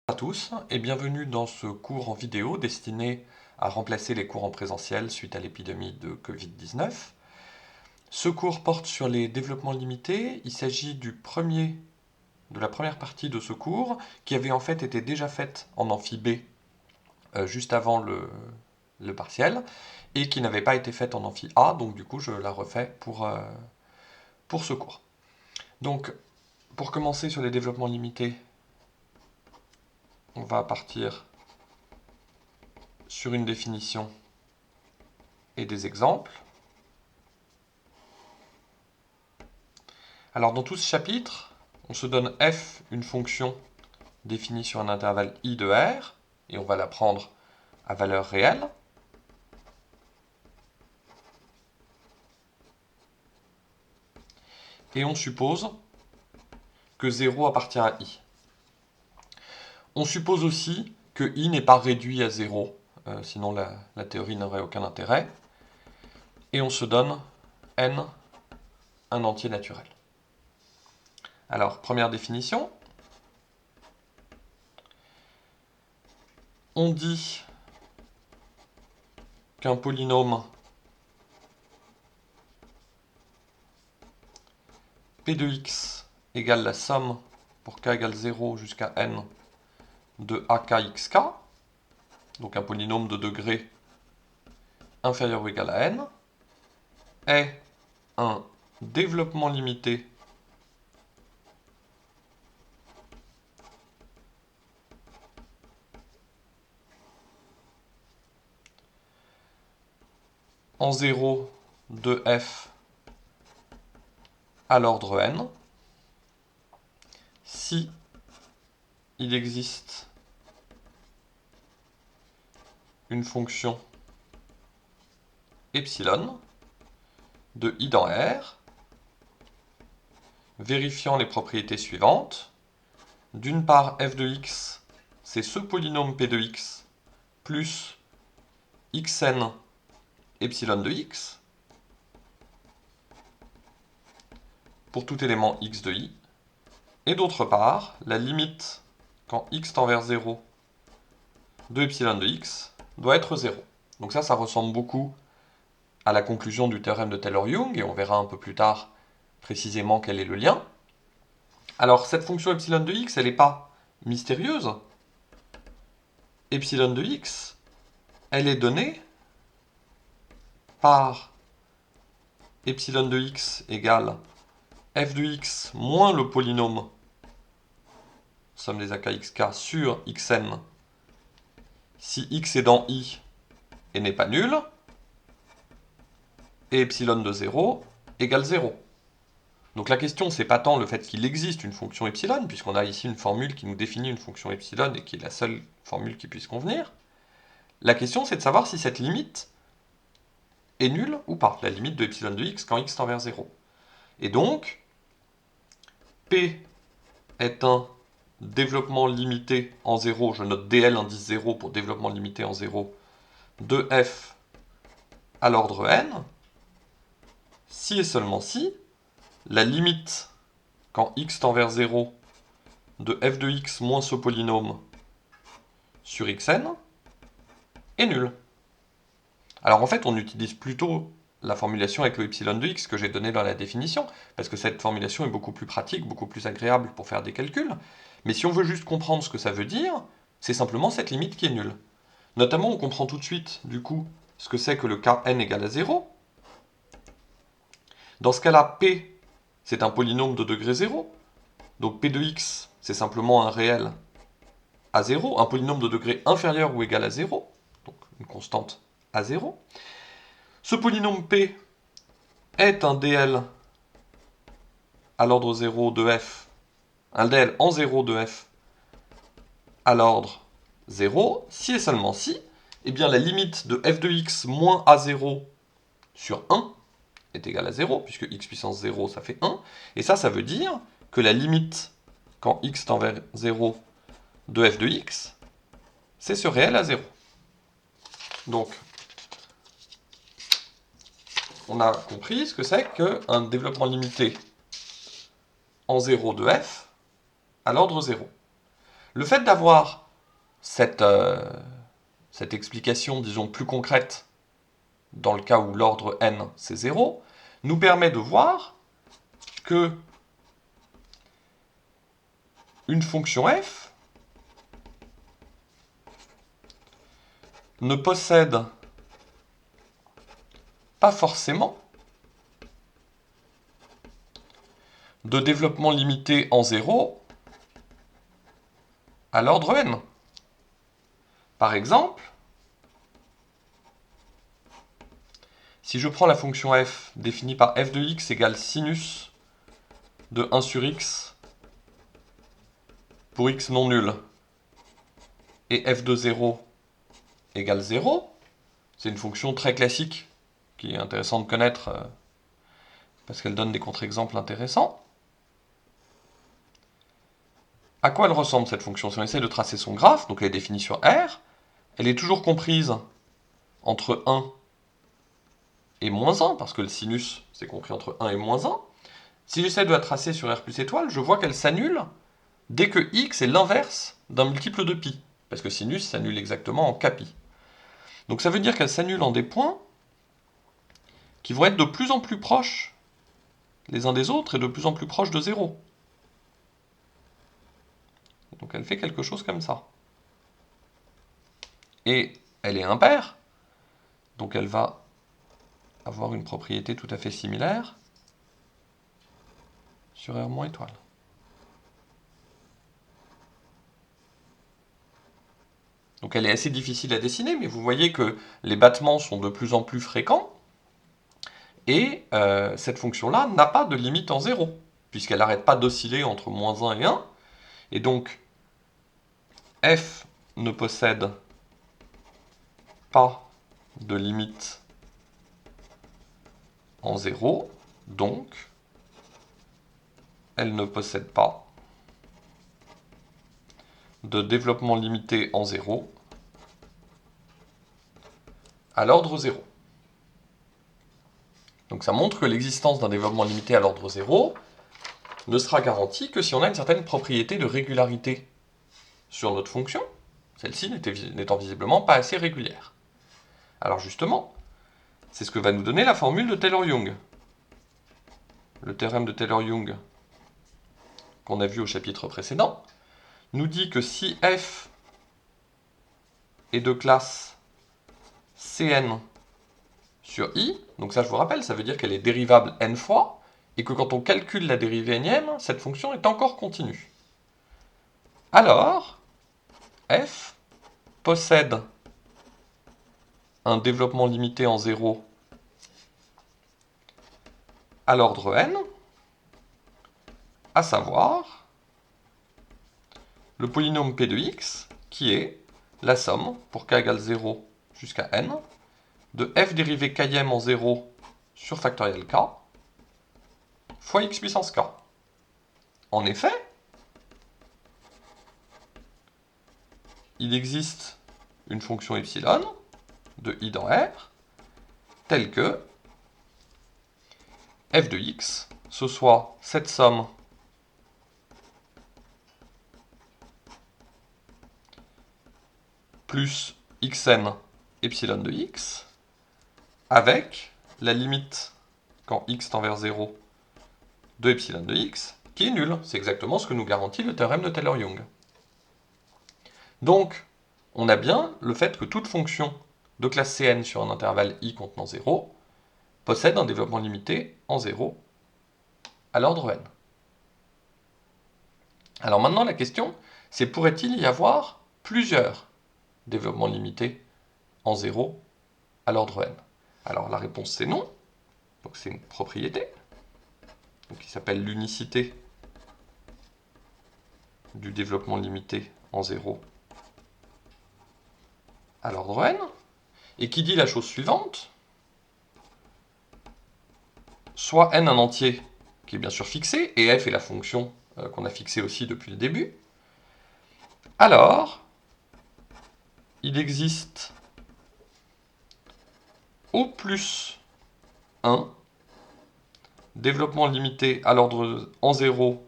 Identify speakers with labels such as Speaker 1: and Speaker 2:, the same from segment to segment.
Speaker 1: À tous et bienvenue dans ce cours en vidéo destiné à remplacer les cours en présentiel suite à l'épidémie de Covid-19. Ce cours porte sur les développements limités. Il s'agit de la première partie de ce cours qui avait en fait été déjà faite en amphi B juste avant le partiel et qui n'avait pas été faite en amphi A, donc du coup je la refais pour ce cours. Donc pour commencer sur les développements limités, on va partir sur une définition et des exemples. Alors dans tout ce chapitre, on se donne f, une fonction définie sur un intervalle i de r, et on va la prendre à valeur réelle. Et on suppose que 0 appartient à i. On suppose aussi que i n'est pas réduit à 0, sinon la théorie n'aurait aucun intérêt. Et on se donne n un entier naturel. Alors, première définition. On dit qu'un polynôme p de x égale la somme pour k égale 0 jusqu'à n de akxk, donc un polynôme de degré inférieur ou égal à n, est un développement limité en 0 de f à l'ordre n si il existe une fonction epsilon de i dans R, vérifiant les propriétés suivantes. D'une part, f de x, c'est ce polynôme p de x, plus xn epsilon de x, pour tout élément x de i. Et d'autre part, la limite, quand x tend vers 0, de epsilon de x doit être 0. Donc ça ressemble beaucoup à la conclusion du théorème de Taylor-Young, et on verra un peu plus tard précisément quel est le lien. Alors cette fonction epsilon de x, elle n'est pas mystérieuse. Epsilon de x, elle est donnée par epsilon de x égale f de x moins le polynôme somme des akxk sur xn si x est dans i et n'est pas nul, et epsilon de 0 égale 0. Donc la question, c'est pas tant le fait qu'il existe une fonction epsilon, puisqu'on a ici une formule qui nous définit une fonction epsilon et qui est la seule formule qui puisse convenir. La question, c'est de savoir si cette limite est nulle ou pas, la limite de epsilon de x quand x tend vers 0. Et donc, P est un développement limité en 0, je note dl indice 0 pour développement limité en 0, de f à l'ordre n, si et seulement si la limite quand x tend vers 0 de f de x moins ce polynôme sur xn est nulle. Alors en fait, on utilise plutôt la formulation avec le epsilon de x que j'ai donné dans la définition, parce que cette formulation est beaucoup plus pratique, beaucoup plus agréable pour faire des calculs. Mais si on veut juste comprendre ce que ça veut dire, c'est simplement cette limite qui est nulle. Notamment, on comprend tout de suite, du coup, ce que c'est que le cas n égale à 0. Dans ce cas-là, p, c'est un polynôme de degré 0. Donc p de x, c'est simplement un réel à 0, un polynôme de degré inférieur ou égal à 0, donc une constante à 0. Ce polynôme p est un dl à l'ordre 0 de f, un dl en 0 de f à l'ordre 0, si et seulement si, eh bien la limite de f de x moins a0 sur 1 est égale à 0, puisque x puissance 0, ça fait 1. Et ça veut dire que la limite, quand x tend vers 0, de f de x, c'est ce réel à 0. Donc, on a compris ce que c'est qu'un développement limité en 0 de f à l'ordre 0. Le fait d'avoir cette explication, disons, plus concrète, dans le cas où l'ordre n, c'est 0, nous permet de voir que une fonction f ne possède pas forcément de développement limité en 0 à l'ordre n. Par exemple, si je prends la fonction f définie par f de x égale sinus de 1 sur x pour x non nul, et f de 0 égale 0, c'est une fonction très classique qui est intéressante de connaître parce qu'elle donne des contre-exemples intéressants. À quoi elle ressemble cette fonction? Si on essaie de tracer son graphe, donc elle est définie sur R, elle est toujours comprise entre 1 et moins 1, parce que le sinus, c'est compris entre 1 et moins 1. Si j'essaie de la tracer sur R plus étoile, je vois qu'elle s'annule dès que x est l'inverse d'un multiple de pi, parce que sinus s'annule exactement en kpi. Donc ça veut dire qu'elle s'annule en des points qui vont être de plus en plus proches les uns des autres et de plus en plus proches de 0. Donc elle fait quelque chose comme ça. Et elle est impaire, donc elle va avoir une propriété tout à fait similaire sur R- étoile. Donc elle est assez difficile à dessiner, mais vous voyez que les battements sont de plus en plus fréquents, et cette fonction-là n'a pas de limite en 0, puisqu'elle n'arrête pas d'osciller entre moins 1 et 1, et donc f ne possède pas de limite en 0, donc elle ne possède pas de développement limité en 0 à l'ordre 0. Donc ça montre que l'existence d'un développement limité à l'ordre 0 ne sera garantie que si on a une certaine propriété de régularité sur notre fonction, celle-ci n'étant visiblement pas assez régulière. Alors justement, c'est ce que va nous donner la formule de Taylor-Young. Le théorème de Taylor-Young qu'on a vu au chapitre précédent nous dit que si f est de classe Cn sur i, donc ça je vous rappelle, ça veut dire qu'elle est dérivable n fois, et que quand on calcule la dérivée énième, cette fonction est encore continue. Alors, f possède un développement limité en 0 à l'ordre n, à savoir le polynôme p de x, qui est la somme, pour k égale 0 jusqu'à n, de f dérivée km en 0 sur factoriel k, fois x puissance k. En effet, il existe une fonction epsilon de i dans R, telle que f de x, ce soit cette somme plus xn epsilon de x, avec la limite quand x tend vers 0 de epsilon de x, qui est nulle. C'est exactement ce que nous garantit le théorème de Taylor-Young. Donc, on a bien le fait que toute fonction de classe Cn sur un intervalle i contenant 0 possède un développement limité en 0 à l'ordre n. Alors maintenant, la question, c'est pourrait-il y avoir plusieurs développements limités en 0 à l'ordre n? Alors la réponse c'est non, donc c'est une propriété qui s'appelle l'unicité du développement limité en 0 à l'ordre n, et qui dit la chose suivante, soit n un entier qui est bien sûr fixé, et f est la fonction qu'on a fixée aussi depuis le début, alors il existe au plus 1 développement limité à l'ordre en 0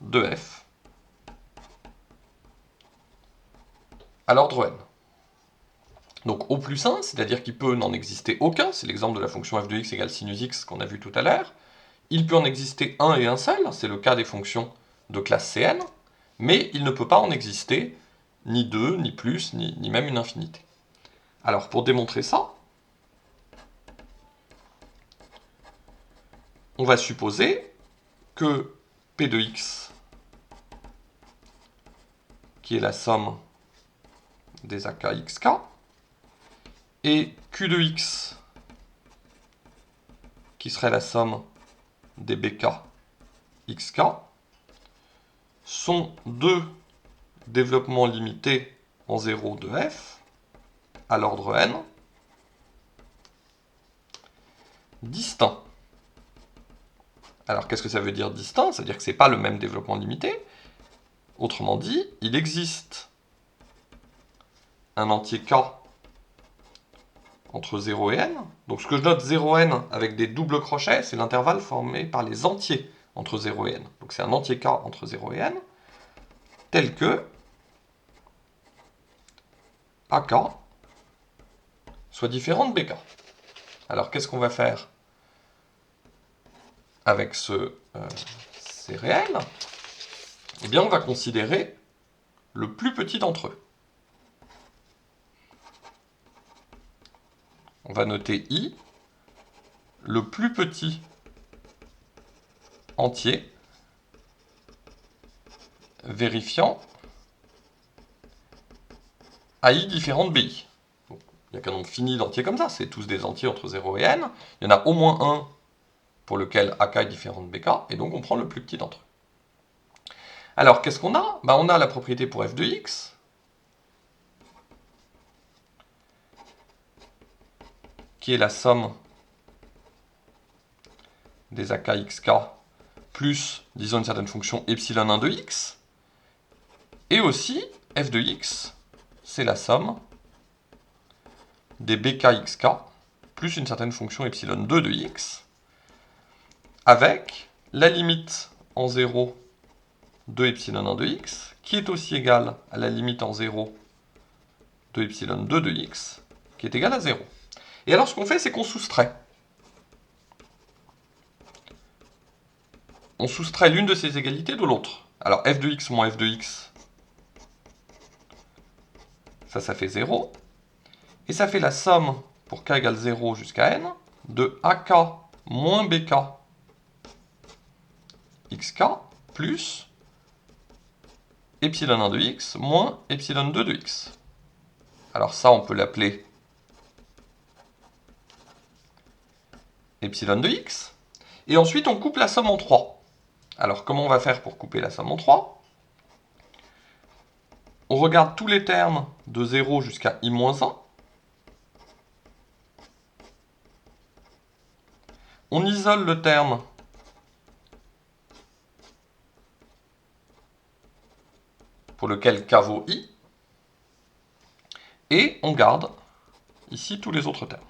Speaker 1: de f à l'ordre n. Donc au plus 1, c'est-à-dire qu'il peut n'en exister aucun, c'est l'exemple de la fonction f de x égale sinus x qu'on a vu tout à l'heure. Il peut en exister un et un seul, c'est le cas des fonctions de classe Cn, mais il ne peut pas en exister ni deux, ni plus, ni même une infinité. Alors pour démontrer ça, on va supposer que P de x, qui est la somme des AK xk, et Q de x, qui serait la somme des BK xk, sont deux développements limités en 0 de f à l'ordre n, distincts. Alors qu'est-ce que ça veut dire distinct? C'est-à-dire que ce n'est pas le même développement limité. Autrement dit, il existe un entier k entre 0 et n. Donc ce que je note 0n avec des doubles crochets, c'est l'intervalle formé par les entiers entre 0 et n. Donc c'est un entier k entre 0 et n, tel que AK soit différent de BK. Alors qu'est-ce qu'on va faire avec ces réels? Eh bien on va considérer le plus petit d'entre eux. On va noter I, le plus petit entier, vérifiant AI différent de BI. Donc, il n'y a qu'un nombre fini d'entiers comme ça, c'est tous des entiers entre 0 et n. Il y en a au moins un pour lequel AK est différent de BK, et donc on prend le plus petit d'entre eux. Alors, qu'est-ce qu'on a? On a la propriété pour f de x, qui est la somme des AK xk plus, disons, une certaine fonction epsilon 1 de x, et aussi f de x, c'est la somme des BK xk plus une certaine fonction epsilon 2 de x, avec la limite en 0 de epsilon 1 de x, qui est aussi égale à la limite en 0 de epsilon 2 de x, qui est égale à 0. Et alors ce qu'on fait, c'est qu'on soustrait. On soustrait l'une de ces égalités de l'autre. Alors f de x moins f de x, ça fait 0. Et ça fait la somme, pour k égale 0 jusqu'à n, de ak moins bk xk plus epsilon 1 de x moins epsilon 2 de x. Alors ça, on peut l'appeler epsilon de x. Et ensuite, on coupe la somme en 3. Alors, comment on va faire pour couper la somme en 3? On regarde tous les termes de 0 jusqu'à i-1. On isole le terme pour lequel k vaut i. Et on garde ici tous les autres termes.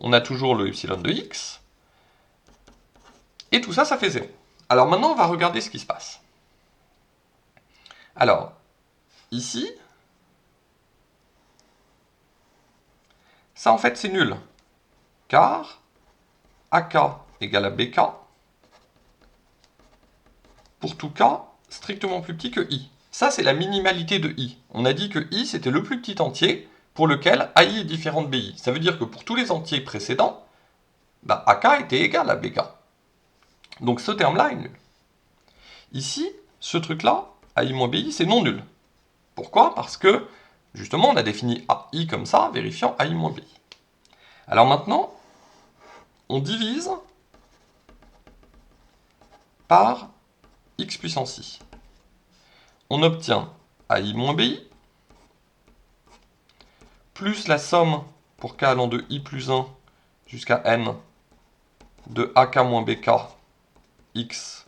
Speaker 1: On a toujours le epsilon de x. Et tout ça, ça fait 0. Alors maintenant, on va regarder ce qui se passe. Alors, ici, ça en fait c'est nul. Car AK égale à BK pour tout k strictement plus petit que i. Ça, c'est la minimalité de i. On a dit que i, c'était le plus petit entier pour lequel AI est différent de BI. Ça veut dire que pour tous les entiers précédents, AK était égal à BK. Donc ce terme-là est nul. Ici, ce truc-là, AI moins BI, c'est non nul. Pourquoi? Parce que, justement, on a défini AI comme ça, vérifiant AI moins BI. Alors maintenant, on divise par x puissance i. On obtient AI moins BI plus la somme pour k allant de i plus 1 jusqu'à n de ak moins bk x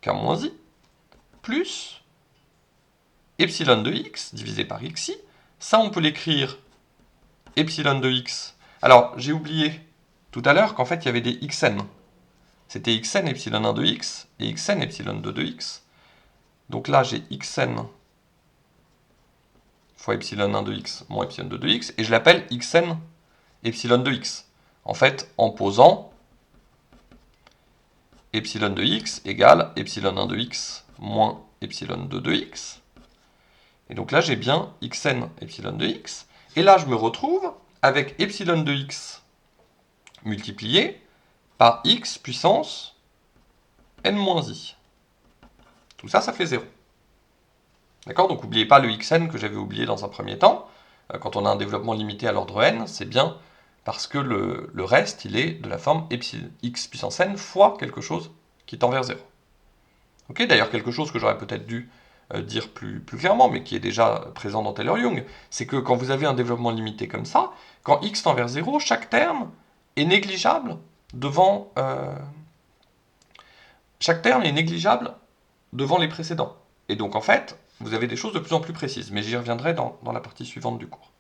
Speaker 1: k moins i plus epsilon de x divisé par xi. Ça, on peut l'écrire epsilon de x. Alors, j'ai oublié tout à l'heure qu'en fait, il y avait des xn. c'était xn epsilon 1 de x et xn epsilon 2 de x. Donc là, j'ai xn fois epsilon 1 de x moins epsilon 2 de x, et je l'appelle xn epsilon de x. En fait, en posant epsilon de x égale epsilon 1 de x moins epsilon 2 de x. Et donc là, j'ai bien xn epsilon de x. Et là, je me retrouve avec epsilon de x multiplié par x puissance n-i. Tout ça, ça fait 0. D'accord? Donc n'oubliez pas le xn que j'avais oublié dans un premier temps. Quand on a un développement limité à l'ordre n, c'est bien parce que le reste, il est de la forme x puissance n fois quelque chose qui tend vers 0. Ok, d'ailleurs, quelque chose que j'aurais peut-être dû dire plus clairement, mais qui est déjà présent dans Taylor-Young, c'est que quand vous avez un développement limité comme ça, quand x tend vers 0, chaque terme est négligeable devant... chaque terme est négligeable devant les précédents. Et donc, en fait, vous avez des choses de plus en plus précises, mais j'y reviendrai dans la partie suivante du cours.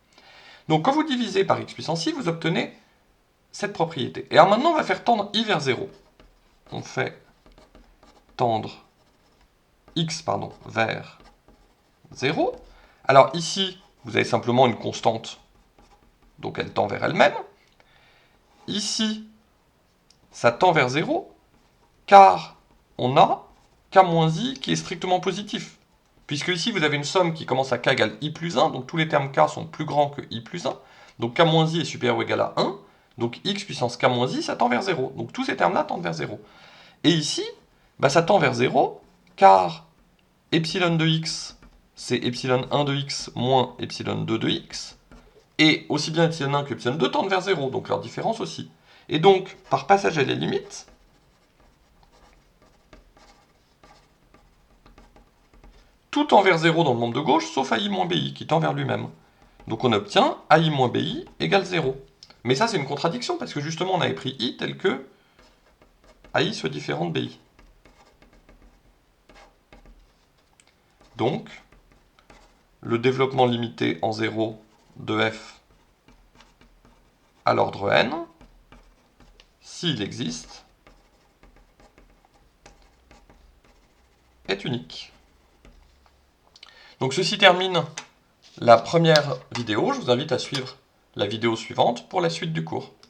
Speaker 1: Donc, quand vous divisez par x puissance i, vous obtenez cette propriété. Et alors maintenant, on va faire tendre i vers 0. On fait tendre x vers 0. Alors ici, vous avez simplement une constante, donc elle tend vers elle-même. Ici, ça tend vers 0, car on a k-i qui est strictement positif. Puisque ici, vous avez une somme qui commence à k égale i plus 1, donc tous les termes k sont plus grands que i plus 1. Donc k-i est supérieur ou égal à 1. Donc x puissance k-i, ça tend vers 0. Donc tous ces termes-là tendent vers 0. Et ici, bah, ça tend vers 0, car epsilon de x, c'est epsilon 1 de x moins epsilon 2 de x. Et aussi bien epsilon 1 que epsilon 2 tendent vers 0, donc leur différence aussi. Et donc, par passage à la limite, tout tend vers 0 dans le monde de gauche, sauf AI moins BI, qui tend vers lui-même. Donc on obtient AI moins BI égale 0. Mais ça, c'est une contradiction, parce que justement, on avait pris I tel que AI soit différent de BI. Donc, le développement limité en 0 de f à l'ordre n, s'il existe, est unique. Donc ceci termine la première vidéo. Je vous invite à suivre la vidéo suivante pour la suite du cours.